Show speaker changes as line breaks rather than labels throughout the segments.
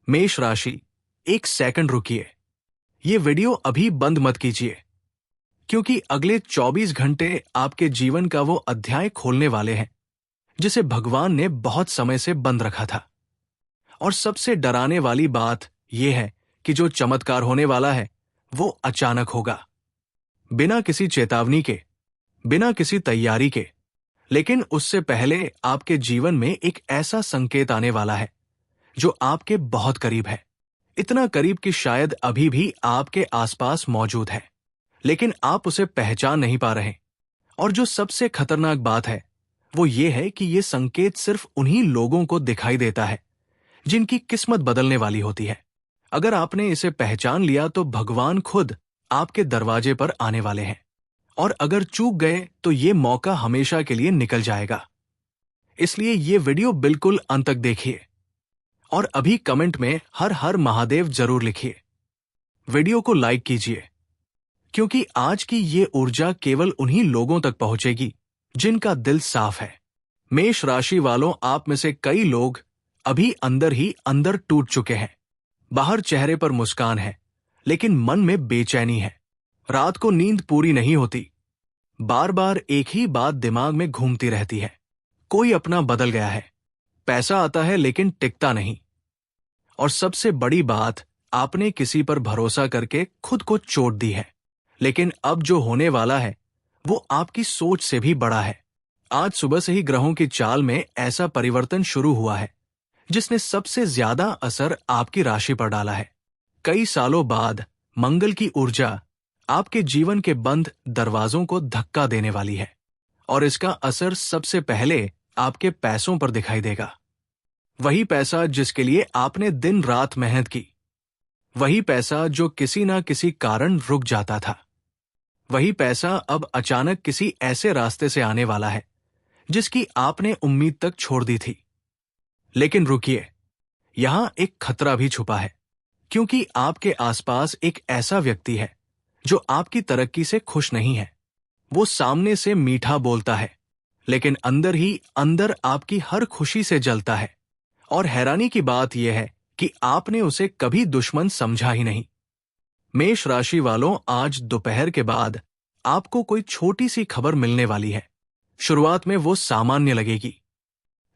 मेष राशि, एक सेकंड रुकिए। ये वीडियो अभी बंद मत कीजिए, क्योंकि अगले 24 घंटे आपके जीवन का वो अध्याय खोलने वाले हैं जिसे भगवान ने बहुत समय से बंद रखा था। और सबसे डराने वाली बात यह है कि जो चमत्कार होने वाला है वो अचानक होगा, बिना किसी चेतावनी के, बिना किसी तैयारी के। लेकिन उससे पहले आपके जीवन में एक ऐसा संकेत आने वाला है जो आपके बहुत करीब है, इतना करीब कि शायद अभी भी आपके आसपास मौजूद है, लेकिन आप उसे पहचान नहीं पा रहे। और जो सबसे खतरनाक बात है वो ये है कि ये संकेत सिर्फ उन्हीं लोगों को दिखाई देता है जिनकी किस्मत बदलने वाली होती है। अगर आपने इसे पहचान लिया तो भगवान खुद आपके दरवाजे पर आने वाले हैं, और अगर चूक गए तो ये मौका हमेशा के लिए निकल जाएगा। इसलिए ये वीडियो बिल्कुल अंत तक देखिए, और अभी कमेंट में हर हर महादेव जरूर लिखिए। वीडियो को लाइक कीजिए, क्योंकि आज की ये ऊर्जा केवल उन्हीं लोगों तक पहुंचेगी जिनका दिल साफ है। मेष राशि वालों, आप में से कई लोग अभी अंदर ही अंदर टूट चुके हैं। बाहर चेहरे पर मुस्कान है, लेकिन मन में बेचैनी है। रात को नींद पूरी नहीं होती, बार बार एक ही बात दिमाग में घूमती रहती है। कोई अपना बदल गया है, पैसा आता है लेकिन टिकता नहीं। और सबसे बड़ी बात, आपने किसी पर भरोसा करके खुद को चोट दी है, लेकिन अब जो होने वाला है वो आपकी सोच से भी बड़ा है। आज सुबह से ही ग्रहों की चाल में ऐसा परिवर्तन शुरू हुआ है जिसने सबसे ज्यादा असर आपकी राशि पर डाला है। कई सालों बाद मंगल की ऊर्जा आपके जीवन के बंद दरवाजों को धक्का देने वाली है, और इसका असर सबसे पहले आपके पैसों पर दिखाई देगा। वही पैसा जिसके लिए आपने दिन रात मेहनत की, वही पैसा जो किसी ना किसी कारण रुक जाता था, वही पैसा अब अचानक किसी ऐसे रास्ते से आने वाला है जिसकी आपने उम्मीद तक छोड़ दी थी। लेकिन रुकिए, यहां एक खतरा भी छुपा है, क्योंकि आपके आसपास एक ऐसा व्यक्ति है जो आपकी तरक्की से खुश नहीं है। वो सामने से मीठा बोलता है, लेकिन अंदर ही अंदर आपकी हर खुशी से जलता है। और हैरानी की बात यह है कि आपने उसे कभी दुश्मन समझा ही नहीं। मेष राशि वालों, आज दोपहर के बाद आपको कोई छोटी सी खबर मिलने वाली है। शुरुआत में वो सामान्य लगेगी,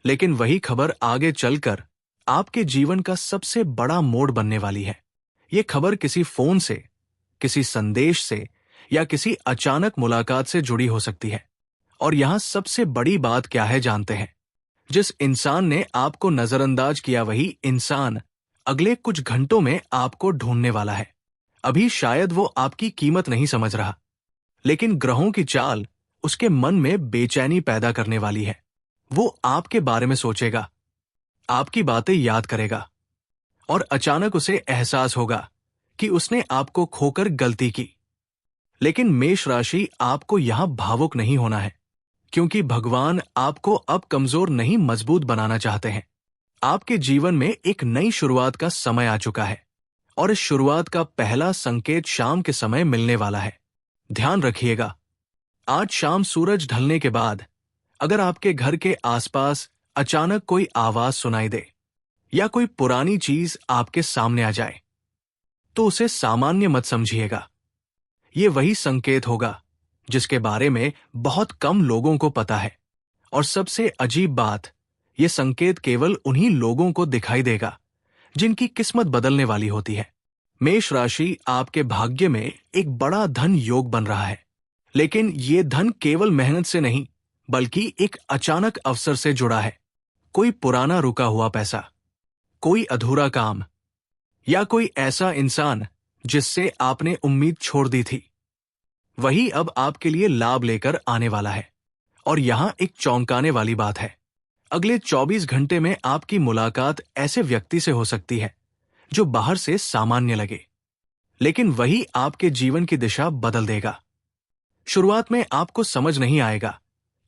लेकिन वही खबर आगे चलकर आपके जीवन का सबसे बड़ा मोड़ बनने वाली है। ये खबर किसी फोन से, किसी संदेश से या किसी अचानक मुलाकात से जुड़ी हो सकती है। और यहां सबसे बड़ी बात क्या है जानते हैं? जिस इंसान ने आपको नजरअंदाज किया वही इंसान अगले कुछ घंटों में आपको ढूंढने वाला है। अभी शायद वो आपकी कीमत नहीं समझ रहा, लेकिन ग्रहों की चाल उसके मन में बेचैनी पैदा करने वाली है। वो आपके बारे में सोचेगा, आपकी बातें याद करेगा, और अचानक उसे एहसास होगा कि उसने आपको खोकर गलती की। लेकिन मेष राशि, आपको यहां भावुक नहीं होना है, क्योंकि भगवान आपको अब कमजोर नहीं मजबूत बनाना चाहते हैं। आपके जीवन में एक नई शुरुआत का समय आ चुका है, और इस शुरुआत का पहला संकेत शाम के समय मिलने वाला है। ध्यान रखिएगा, आज शाम सूरज ढलने के बाद अगर आपके घर के आसपास अचानक कोई आवाज सुनाई दे या कोई पुरानी चीज आपके सामने आ जाए, तो उसे सामान्य मत समझिएगा। ये वही संकेत होगा जिसके बारे में बहुत कम लोगों को पता है। और सबसे अजीब बात, ये संकेत केवल उन्हीं लोगों को दिखाई देगा जिनकी किस्मत बदलने वाली होती है। मेष राशि, आपके भाग्य में एक बड़ा धन योग बन रहा है, लेकिन ये धन केवल मेहनत से नहीं बल्कि एक अचानक अवसर से जुड़ा है। कोई पुराना रुका हुआ पैसा, कोई अधूरा काम, या कोई ऐसा इंसान जिससे आपने उम्मीद छोड़ दी थी, वही अब आपके लिए लाभ लेकर आने वाला है। और यहां एक चौंकाने वाली बात है, अगले 24 घंटे में आपकी मुलाकात ऐसे व्यक्ति से हो सकती है जो बाहर से सामान्य लगे, लेकिन वही आपके जीवन की दिशा बदल देगा। शुरुआत में आपको समझ नहीं आएगा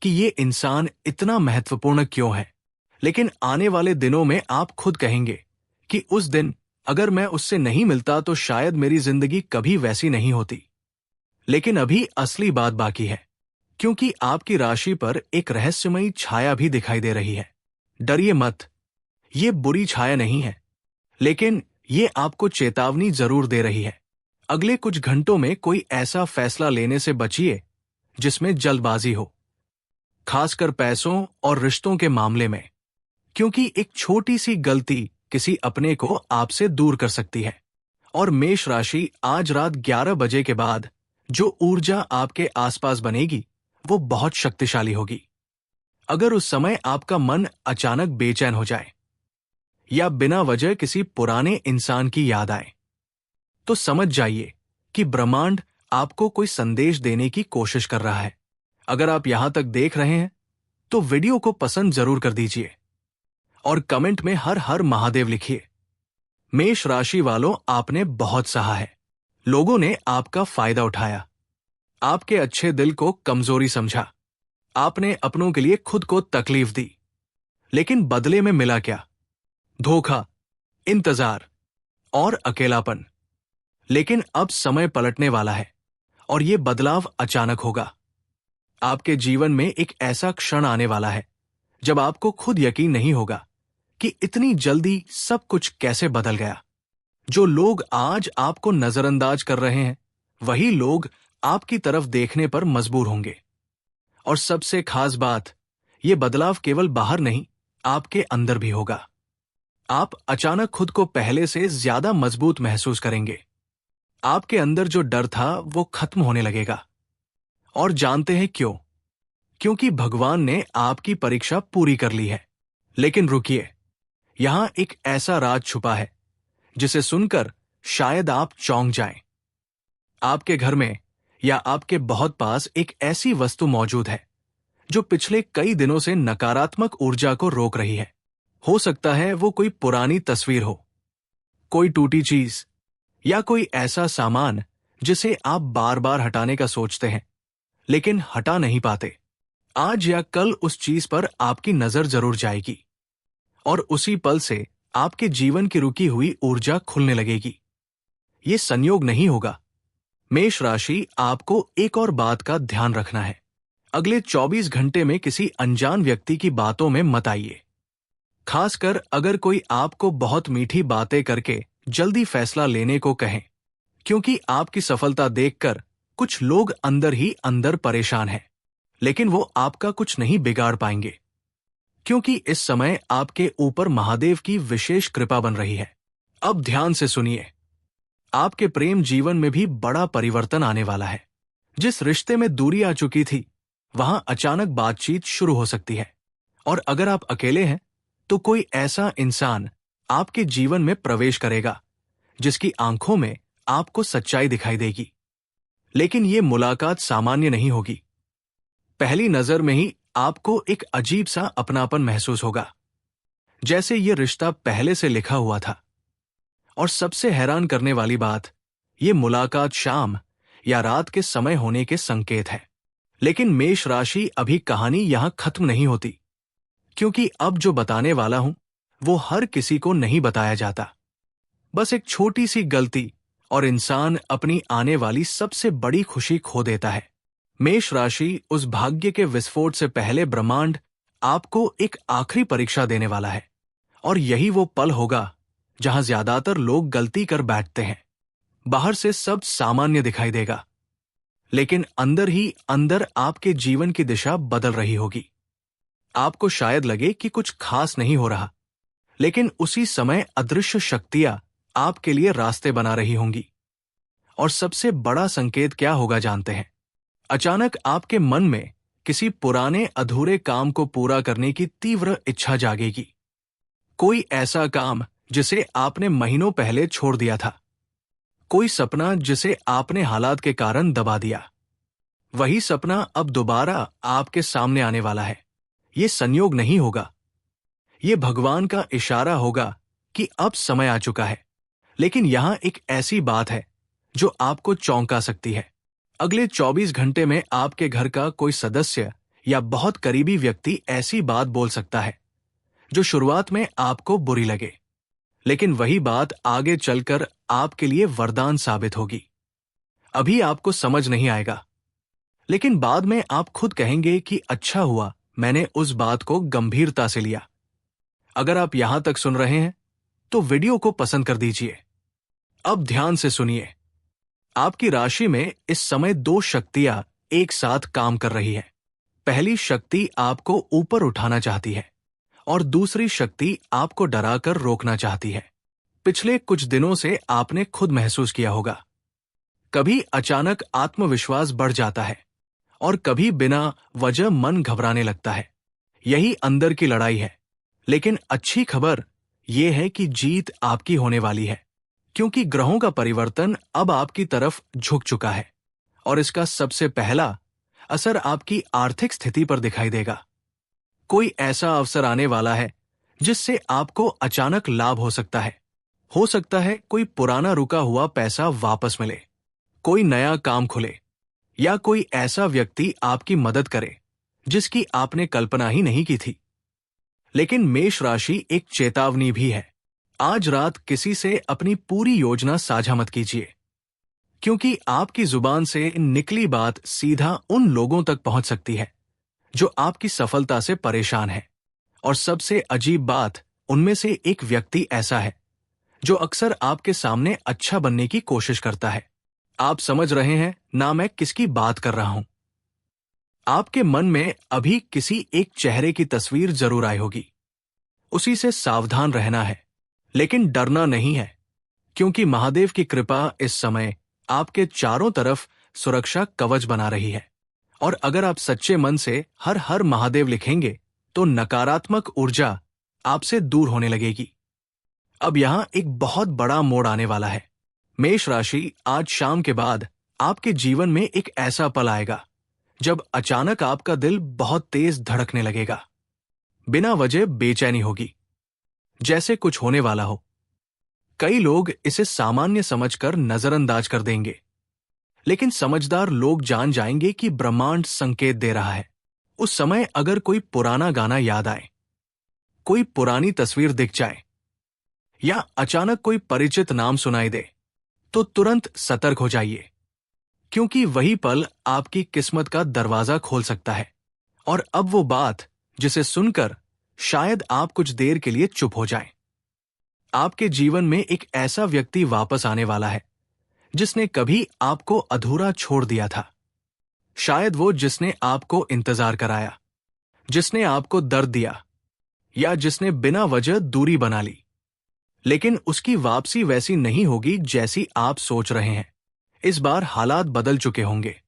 कि ये इंसान इतना महत्वपूर्ण क्यों है, लेकिन आने वाले दिनों में आप खुद कहेंगे कि उस दिन अगर मैं उससे नहीं मिलता तो शायद मेरी जिंदगी कभी वैसी नहीं होती। लेकिन अभी असली बात बाकी है, क्योंकि आपकी राशि पर एक रहस्यमयी छाया भी दिखाई दे रही है। डरिए मत, ये बुरी छाया नहीं है, लेकिन ये आपको चेतावनी जरूर दे रही है। अगले कुछ घंटों में कोई ऐसा फैसला लेने से बचिए जिसमें जल्दबाजी हो, खासकर पैसों और रिश्तों के मामले में, क्योंकि एक छोटी सी गलती किसी अपने को आपसे दूर कर सकती है। और मेष राशि, आज रात 11 बजे के बाद जो ऊर्जा आपके आसपास बनेगी वो बहुत शक्तिशाली होगी। अगर उस समय आपका मन अचानक बेचैन हो जाए या बिना वजह किसी पुराने इंसान की याद आए, तो समझ जाइए कि ब्रह्मांड आपको कोई संदेश देने की कोशिश कर रहा है। अगर आप यहां तक देख रहे हैं तो वीडियो को पसंद जरूर कर दीजिए और कमेंट में हर हर महादेव लिखिए। मेष राशि वालों, आपने बहुत सहा है। लोगों ने आपका फायदा उठाया, आपके अच्छे दिल को कमजोरी समझा, आपने अपनों के लिए खुद को तकलीफ दी, लेकिन बदले में मिला क्या? धोखा, इंतजार और अकेलापन। लेकिन अब समय पलटने वाला है और यह बदलाव अचानक होगा। आपके जीवन में एक ऐसा क्षण आने वाला है जब आपको खुद यकीन नहीं होगा कि इतनी जल्दी सब कुछ कैसे बदल गया। जो लोग आज आपको नजरअंदाज कर रहे हैं, वही लोग आपकी तरफ देखने पर मजबूर होंगे। और सबसे खास बात, यह बदलाव केवल बाहर नहीं, आपके अंदर भी होगा। आप अचानक खुद को पहले से ज्यादा मजबूत महसूस करेंगे। आपके अंदर जो डर था वो खत्म होने लगेगा। और जानते हैं क्यों? क्योंकि भगवान ने आपकी परीक्षा पूरी कर ली है। लेकिन रुकिए, यहां एक ऐसा राज छुपा है जिसे सुनकर शायद आप चौंक जाएं। आपके घर में या आपके बहुत पास एक ऐसी वस्तु मौजूद है जो पिछले कई दिनों से नकारात्मक ऊर्जा को रोक रही है। हो सकता है वो कोई पुरानी तस्वीर हो, कोई टूटी चीज या कोई ऐसा सामान जिसे आप बार बार हटाने का सोचते हैं लेकिन हटा नहीं पाते। आज या कल उस चीज पर आपकी नजर जरूर जाएगी और उसी पल से आपके जीवन की रुकी हुई ऊर्जा खुलने लगेगी। ये संयोग नहीं होगा। मेष राशि, आपको एक और बात का ध्यान रखना है। अगले 24 घंटे में किसी अनजान व्यक्ति की बातों में मत आइए, खासकर अगर कोई आपको बहुत मीठी बातें करके जल्दी फैसला लेने को कहें, क्योंकि आपकी सफलता देखकर कुछ लोग अंदर ही अंदर परेशान हैं, लेकिन वो आपका कुछ नहीं बिगाड़ पाएंगे, क्योंकि इस समय आपके ऊपर महादेव की विशेष कृपा बन रही है। अब ध्यान से सुनिए, आपके प्रेम जीवन में भी बड़ा परिवर्तन आने वाला है। जिस रिश्ते में दूरी आ चुकी थी, वहां अचानक बातचीत शुरू हो सकती है। और अगर आप अकेले हैं तो कोई ऐसा इंसान आपके जीवन में प्रवेश करेगा जिसकी आंखों में आपको सच्चाई दिखाई देगी। लेकिन यह मुलाकात सामान्य नहीं होगी। पहली नजर में ही आपको एक अजीब सा अपनापन महसूस होगा, जैसे यह रिश्ता पहले से लिखा हुआ था। और सबसे हैरान करने वाली बात, यह मुलाकात शाम या रात के समय होने के संकेत है। लेकिन मेष राशि, अभी कहानी यहां खत्म नहीं होती, क्योंकि अब जो बताने वाला हूं वो हर किसी को नहीं बताया जाता। बस एक छोटी सी गलती और इंसान अपनी आने वाली सबसे बड़ी खुशी खो देता है। मेष राशि, उस भाग्य के विस्फोट से पहले ब्रह्मांड आपको एक आखिरी परीक्षा देने वाला है। और यही वो पल होगा जहां ज्यादातर लोग गलती कर बैठते हैं। बाहर से सब सामान्य दिखाई देगा, लेकिन अंदर ही अंदर आपके जीवन की दिशा बदल रही होगी। आपको शायद लगे कि कुछ खास नहीं हो रहा, लेकिन उसी समय अदृश्य शक्तियां आपके लिए रास्ते बना रही होंगी। और सबसे बड़ा संकेत क्या होगा जानते हैं? अचानक आपके मन में किसी पुराने अधूरे काम को पूरा करने की तीव्र इच्छा जागेगी। कोई ऐसा काम जिसे आपने महीनों पहले छोड़ दिया था, कोई सपना जिसे आपने हालात के कारण दबा दिया। वही सपना अब दोबारा आपके सामने आने वाला है। ये संयोग नहीं होगा, ये भगवान का इशारा होगा कि अब समय आ चुका है। लेकिन यहां एक ऐसी बात है जो आपको चौंका सकती है। अगले 24 घंटे में आपके घर का कोई सदस्य या बहुत करीबी व्यक्ति ऐसी बात बोल सकता है जो शुरुआत में आपको बुरी लगे, लेकिन वही बात आगे चलकर आपके लिए वरदान साबित होगी। अभी आपको समझ नहीं आएगा, लेकिन बाद में आप खुद कहेंगे कि अच्छा हुआ मैंने उस बात को गंभीरता से लिया। अगर आप यहां तक सुन रहे हैं तो वीडियो को पसंद कर दीजिए। अब ध्यान से सुनिए। आपकी राशि में इस समय दो शक्तियां एक साथ काम कर रही हैं। पहली शक्ति आपको ऊपर उठाना चाहती है और दूसरी शक्ति आपको डराकर रोकना चाहती है। पिछले कुछ दिनों से आपने खुद महसूस किया होगा, कभी अचानक आत्मविश्वास बढ़ जाता है और कभी बिना वजह मन घबराने लगता है। यही अंदर की लड़ाई है। लेकिन अच्छी खबर यह है कि जीत आपकी होने वाली है, क्योंकि ग्रहों का परिवर्तन अब आपकी तरफ झुक चुका है और इसका सबसे पहला असर आपकी आर्थिक स्थिति पर दिखाई देगा। कोई ऐसा अवसर आने वाला है जिससे आपको अचानक लाभ हो सकता है। हो सकता है कोई पुराना रुका हुआ पैसा वापस मिले, कोई नया काम खुले या कोई ऐसा व्यक्ति आपकी मदद करे जिसकी आपने कल्पना ही नहीं की थी। लेकिन मेष राशि एक चेतावनी भी है। आज रात किसी से अपनी पूरी योजना साझा मत कीजिए, क्योंकि आपकी जुबान से निकली बात सीधा उन लोगों तक पहुंच सकती है जो आपकी सफलता से परेशान है। और सबसे अजीब बात, उनमें से एक व्यक्ति ऐसा है जो अक्सर आपके सामने अच्छा बनने की कोशिश करता है। आप समझ रहे हैं ना मैं किसकी बात कर रहा हूं? आपके मन में अभी किसी एक चेहरे की तस्वीर जरूर आई होगी। उसी से सावधान रहना है, लेकिन डरना नहीं है, क्योंकि महादेव की कृपा इस समय आपके चारों तरफ सुरक्षा कवच बना रही है। और अगर आप सच्चे मन से हर हर महादेव लिखेंगे तो नकारात्मक ऊर्जा आपसे दूर होने लगेगी। अब यहां एक बहुत बड़ा मोड़ आने वाला है। मेष राशि, आज शाम के बाद आपके जीवन में एक ऐसा पल आएगा जब अचानक आपका दिल बहुत तेज धड़कने लगेगा। बिना वजह बेचैनी होगी, जैसे कुछ होने वाला हो। कई लोग इसे सामान्य समझकर नजरअंदाज कर देंगे, लेकिन समझदार लोग जान जाएंगे कि ब्रह्मांड संकेत दे रहा है। उस समय अगर कोई पुराना गाना याद आए, कोई पुरानी तस्वीर दिख जाए या अचानक कोई परिचित नाम सुनाई दे, तो तुरंत सतर्क हो जाइए, क्योंकि वही पल आपकी किस्मत का दरवाजा खोल सकता है। और अब वो बात जिसे सुनकर शायद आप कुछ देर के लिए चुप हो जाएं। आपके जीवन में एक ऐसा व्यक्ति वापस आने वाला है जिसने कभी आपको अधूरा छोड़ दिया था। शायद वो जिसने आपको इंतजार कराया, जिसने आपको दर्द दिया या जिसने बिना वजह दूरी बना ली। लेकिन उसकी वापसी वैसी नहीं होगी जैसी आप सोच रहे हैं। इस बार हालात बदल चुके होंगे।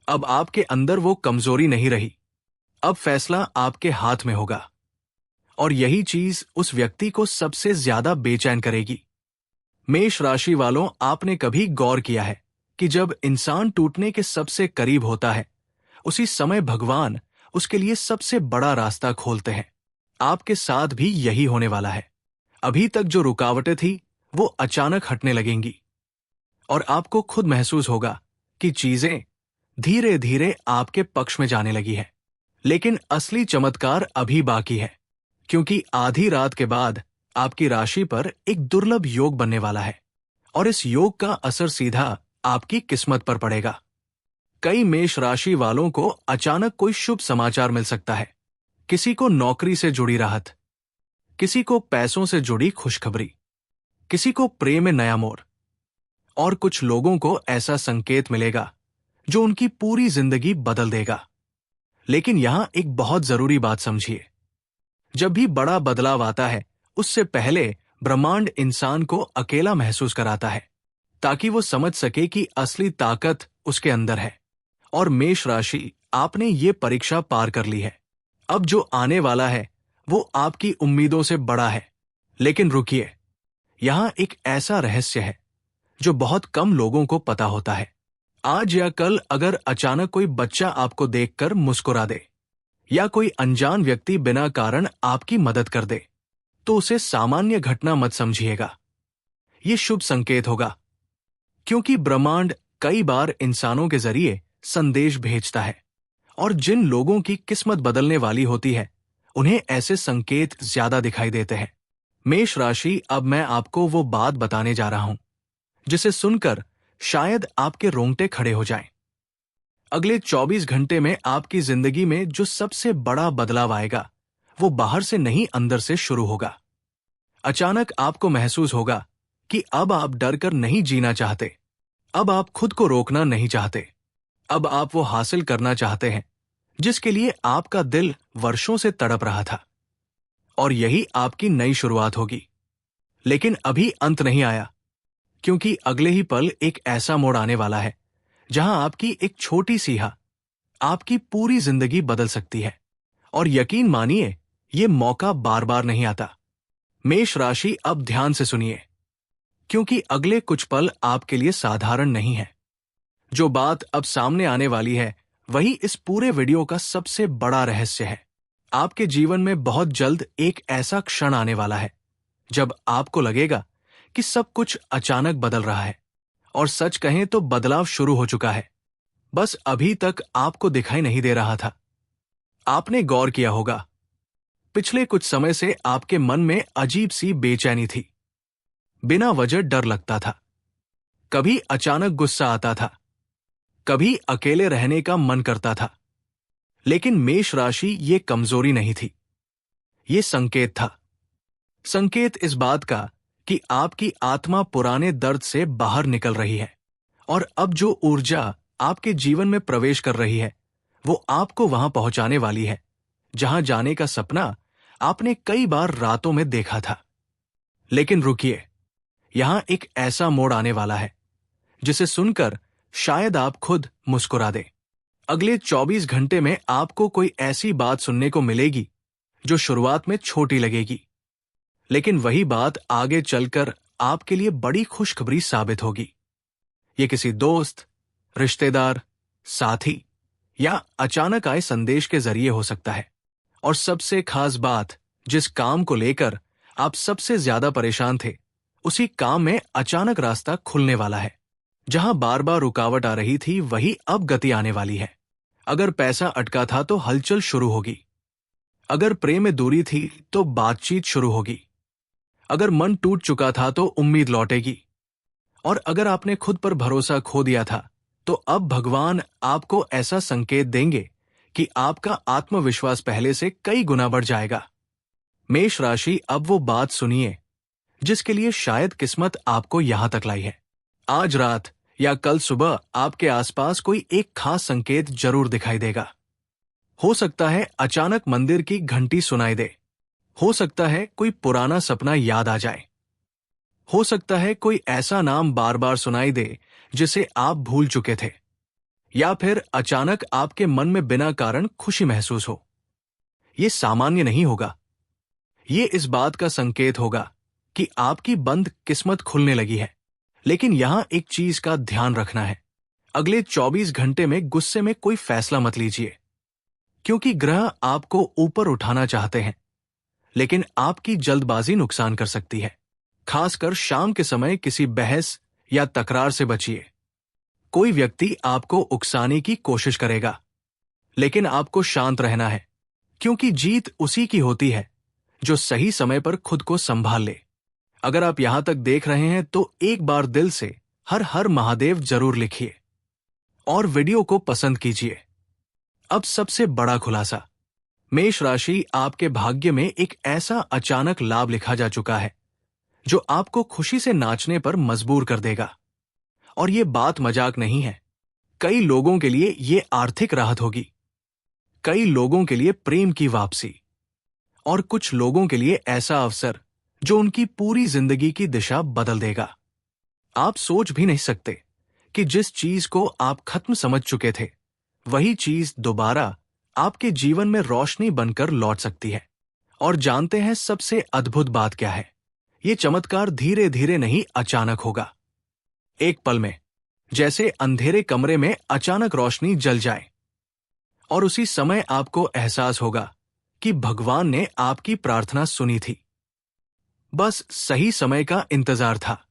अब आपके अंदर वो कमजोरी नहीं रही। अब फैसला आपके हाथ में होगा। और यही चीज उस व्यक्ति को सबसे ज्यादा बेचैन करेगी। मेष राशि वालों, आपने कभी गौर किया है कि जब इंसान टूटने के सबसे करीब होता है, उसी समय भगवान उसके लिए सबसे बड़ा रास्ता खोलते हैं। आपके साथ भी यही होने वाला है। अभी तक जो रुकावटें थी वो अचानक हटने लगेंगी और आपको खुद महसूस होगा कि चीजें धीरे धीरे आपके पक्ष में जाने लगी है। लेकिन असली चमत्कार अभी बाकी है, क्योंकि आधी रात के बाद आपकी राशि पर एक दुर्लभ योग बनने वाला है और इस योग का असर सीधा आपकी किस्मत पर पड़ेगा। कई मेष राशि वालों को अचानक कोई शुभ समाचार मिल सकता है। किसी को नौकरी से जुड़ी राहत, किसी को पैसों से जुड़ी खुशखबरी, किसी को प्रेम में नया मोड़। और कुछ लोगों को ऐसा संकेत मिलेगा जो उनकी पूरी जिंदगी बदल देगा। लेकिन यहां एक बहुत जरूरी बात समझिए। जब भी बड़ा बदलाव आता है, उससे पहले ब्रह्मांड इंसान को अकेला महसूस कराता है, ताकि वो समझ सके कि असली ताकत उसके अंदर है। और मेष राशि, आपने ये परीक्षा पार कर ली है। अब जो आने वाला है वो आपकी उम्मीदों से बड़ा है। लेकिन रुकिए, यहां एक ऐसा रहस्य है जो बहुत कम लोगों को पता होता है। आज या कल अगर अचानक कोई बच्चा आपको देखकर मुस्कुरा दे या कोई अनजान व्यक्ति बिना कारण आपकी मदद कर दे, तो उसे सामान्य घटना मत समझिएगा। ये शुभ संकेत होगा, क्योंकि ब्रह्मांड कई बार इंसानों के जरिए संदेश भेजता है और जिन लोगों की किस्मत बदलने वाली होती है उन्हें ऐसे संकेत ज्यादा दिखाई देते हैं। मेष राशि, अब मैं आपको वो बात बताने जा रहा हूं जिसे सुनकर शायद आपके रोंगटे खड़े हो जाएं। अगले 24 घंटे में आपकी जिंदगी में जो सबसे बड़ा बदलाव आएगा वो बाहर से नहीं, अंदर से शुरू होगा। अचानक आपको महसूस होगा कि अब आप डर कर नहीं जीना चाहते, अब आप खुद को रोकना नहीं चाहते, अब आप वो हासिल करना चाहते हैं जिसके लिए आपका दिल वर्षों से तड़प रहा था। और यही आपकी नई शुरुआत होगी। लेकिन अभी अंत नहीं आया, क्योंकि अगले ही पल एक ऐसा मोड़ आने वाला है जहां आपकी एक छोटी सी हा आपकी पूरी जिंदगी बदल सकती है। और यकीन मानिए, ये मौका बार बार नहीं आता। मेष राशि, अब ध्यान से सुनिए, क्योंकि अगले कुछ पल आपके लिए साधारण नहीं है। जो बात अब सामने आने वाली है वही इस पूरे वीडियो का सबसे बड़ा रहस्य है। आपके जीवन में बहुत जल्द एक ऐसा क्षण आने वाला है जब आपको लगेगा कि सब कुछ अचानक बदल रहा है, और सच कहें तो बदलाव शुरू हो चुका है, बस अभी तक आपको दिखाई नहीं दे रहा था। आपने गौर किया होगा, पिछले कुछ समय से आपके मन में अजीब सी बेचैनी थी। बिना वजह डर लगता था, कभी अचानक गुस्सा आता था, कभी अकेले रहने का मन करता था। लेकिन मेष राशि, ये कमजोरी नहीं थी, ये संकेत था। संकेत इस बात का कि आपकी आत्मा पुराने दर्द से बाहर निकल रही है, और अब जो ऊर्जा आपके जीवन में प्रवेश कर रही है वो आपको वहां पहुंचाने वाली है जहां जाने का सपना आपने कई बार रातों में देखा था। लेकिन रुकिए, यहां एक ऐसा मोड़ आने वाला है जिसे सुनकर शायद आप खुद मुस्कुरा दें। अगले 24 घंटे में आपको कोई ऐसी बात सुनने को मिलेगी जो शुरुआत में छोटी लगेगी, लेकिन वही बात आगे चलकर आपके लिए बड़ी खुशखबरी साबित होगी। ये किसी दोस्त, रिश्तेदार, साथी या अचानक आए संदेश के जरिए हो सकता है। और सबसे खास बात, जिस काम को लेकर आप सबसे ज्यादा परेशान थे, उसी काम में अचानक रास्ता खुलने वाला है। जहां बार बार रुकावट आ रही थी वही अब गति आने वाली है। अगर पैसा अटका था तो हलचल शुरू होगी, अगर प्रेम में दूरी थी तो बातचीत शुरू होगी, अगर मन टूट चुका था तो उम्मीद लौटेगी, और अगर आपने खुद पर भरोसा खो दिया था तो अब भगवान आपको ऐसा संकेत देंगे कि आपका आत्मविश्वास पहले से कई गुना बढ़ जाएगा। मेष राशि, अब वो बात सुनिए जिसके लिए शायद किस्मत आपको यहां तक लाई है। आज रात या कल सुबह आपके आसपास कोई एक खास संकेत जरूर दिखाई देगा। हो सकता है अचानक मंदिर की घंटी सुनाई दे, हो सकता है कोई पुराना सपना याद आ जाए, हो सकता है कोई ऐसा नाम बार बार सुनाई दे जिसे आप भूल चुके थे, या फिर अचानक आपके मन में बिना कारण खुशी महसूस हो। यह सामान्य नहीं होगा, ये इस बात का संकेत होगा कि आपकी बंद किस्मत खुलने लगी है। लेकिन यहां एक चीज का ध्यान रखना है, अगले 24 घंटे में गुस्से में कोई फैसला मत लीजिए, क्योंकि ग्रह आपको ऊपर उठाना चाहते हैं, लेकिन आपकी जल्दबाजी नुकसान कर सकती है। खासकर शाम के समय किसी बहस या तकरार से बचिए। कोई व्यक्ति आपको उकसाने की कोशिश करेगा, लेकिन आपको शांत रहना है, क्योंकि जीत उसी की होती है जो सही समय पर खुद को संभाल ले। अगर आप यहां तक देख रहे हैं तो एक बार दिल से हर हर महादेव जरूर लिखिए और वीडियो को पसंद कीजिए। अब सबसे बड़ा खुलासा, मेष राशि, आपके भाग्य में एक ऐसा अचानक लाभ लिखा जा चुका है जो आपको खुशी से नाचने पर मजबूर कर देगा। और ये बात मजाक नहीं है। कई लोगों के लिए ये आर्थिक राहत होगी, कई लोगों के लिए प्रेम की वापसी, और कुछ लोगों के लिए ऐसा अवसर जो उनकी पूरी जिंदगी की दिशा बदल देगा। आप सोच भी नहीं सकते कि जिस चीज को आप खत्म समझ चुके थे वही चीज दोबारा आपके जीवन में रोशनी बनकर लौट सकती है। और जानते हैं सबसे अद्भुत बात क्या है? ये चमत्कार धीरे धीरे नहीं, अचानक होगा। एक पल में, जैसे अंधेरे कमरे में अचानक रोशनी जल जाए, और उसी समय आपको एहसास होगा कि भगवान ने आपकी प्रार्थना सुनी थी। बस सही समय का इंतजार था।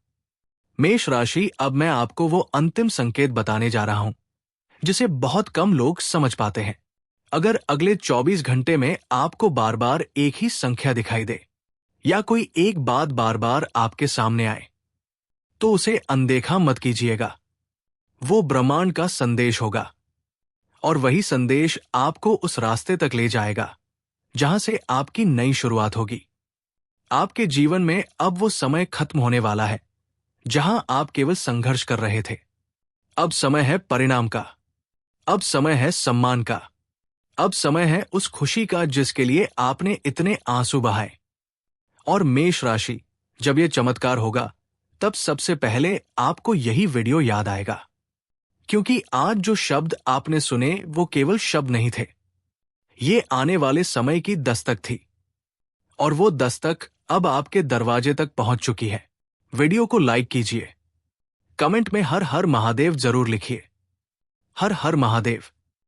मेष राशि, अब मैं आपको वो अंतिम संकेत बताने जा रहा हूं जिसे बहुत कम लोग समझ पाते हैं। अगर अगले 24 घंटे में आपको बार बार एक ही संख्या दिखाई दे, या कोई एक बात बार बार आपके सामने आए, तो उसे अनदेखा मत कीजिएगा। वो ब्रह्मांड का संदेश होगा, और वही संदेश आपको उस रास्ते तक ले जाएगा जहां से आपकी नई शुरुआत होगी। आपके जीवन में अब वो समय खत्म होने वाला है जहां आप केवल संघर्ष कर रहे थे। अब समय है परिणाम का। अब समय है सम्मान का। अब समय है उस खुशी का जिसके लिए आपने इतने आंसू बहाए। और मेष राशि, जब यह चमत्कार होगा तब सबसे पहले आपको यही वीडियो याद आएगा, क्योंकि आज जो शब्द आपने सुने वो केवल शब्द नहीं थे। ये आने वाले समय की दस्तक थी, और वो दस्तक अब आपके दरवाजे तक पहुंच चुकी है। वीडियो को लाइक कीजिए, कमेंट में हर हर महादेव जरूर लिखिए। हर हर महादेव।